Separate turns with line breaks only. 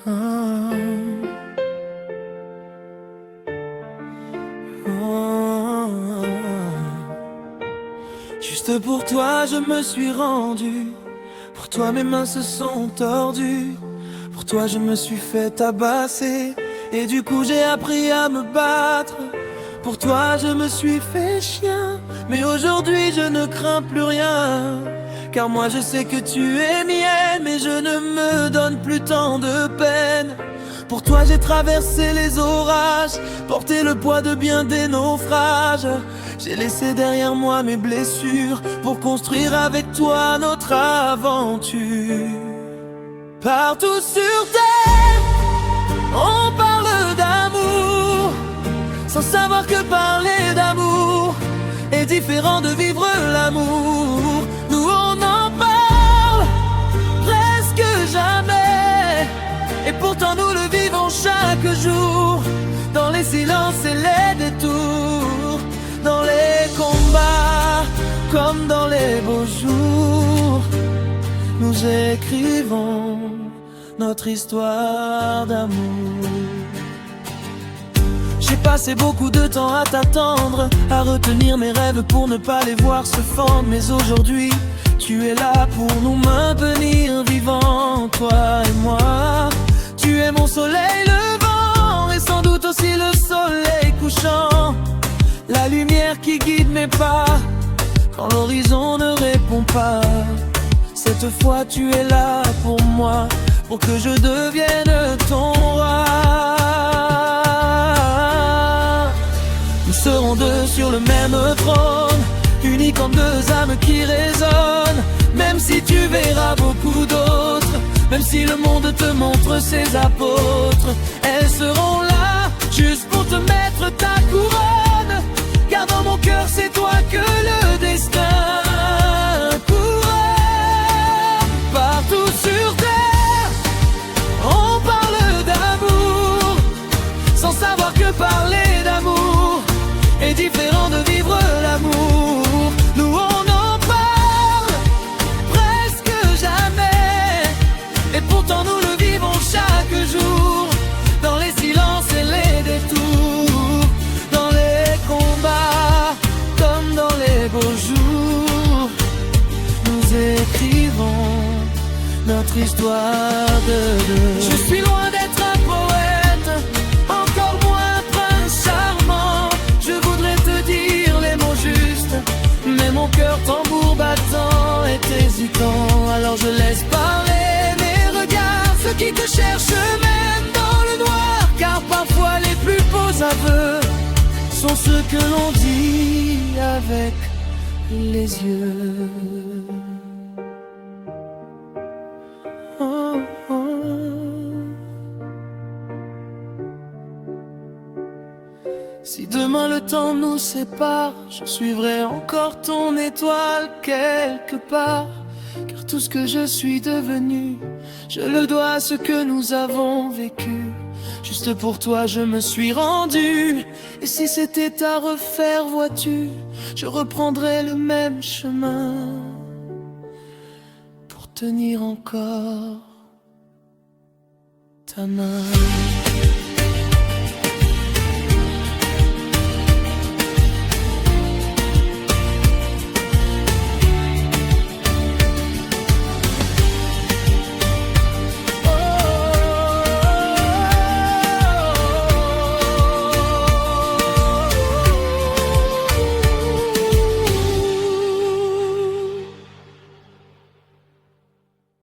Ah. Oh. Juste pour toi je me suis rendu. Pour toi mes mains se sont tordues. Pour toi je me suis fait tabasser. Et du coup j'ai appris à me battre. Pour toi je me suis fait chien. Mais aujourd'hui je ne crains plus rien. Car moi je sais que tu es mienne. Mais je ne me donne plus tant de peine. Pour toi j'ai traversé les orages, porté le poids de bien des naufrages. J'ai laissé derrière moi mes blessures pour construire avec toi notre aventure. Partout sur terre, on parle d'amour, sans savoir que parler d'amour est différent de vivre l'amour. Nous on en parle presque jamais, et pourtant nous le vivons chaque jour, dans les silences et les détours, dans les combats comme dans les beaux jours. Nous écrivons notre histoire d'amour. J'ai passé beaucoup de temps à t'attendre, à retenir mes rêves pour ne pas les voir se fendre. Mais aujourd'hui, tu es là pour nous maintenir vivants, toi et moi. Tu es mon soleil levant et sans doute aussi le soleil couchant. La lumière qui guide mes pas quand l'horizon ne répond pas. Cette fois tu es là pour moi, pour que je devienne ton roi. Nous serons deux sur le même trône, unis comme deux âmes qui résonnent. Même si tu verras beaucoup d'autres, même si le monde te montre ses apôtres, elles seront là juste pour te mettre ta couronne. Car dans mon cœur c'est toi que le destin couronne. Partout sur terre, on parle d'amour, sans savoir que parler d'amour est différent de vivre l'amour. Nous on en parle presque jamais, et pourtant nous le vivons chaque jour, dans les silences et les détours, dans les combats comme dans les beaux jours. Nous écrivons notre histoire de deux. Je suis loin d'être un poète, encore moins un prince charmant. Je voudrais te dire les mots justes, mais mon cœur tambour battant est hésitant. Alors je laisse parler mes regards, ceux qui te cherchent même dans le noir. Car parfois les plus beaux aveux sont ceux que l'on dit avec les yeux. Oh, oh. Si demain le temps nous sépare, je suivrai encore ton étoile quelque part. Car tout ce que je suis devenu, je le dois à ce que nous avons vécu. Juste pour toi je me suis rendu, et si c'était à refaire, vois-tu, je reprendrais le même chemin pour tenir encore ta main.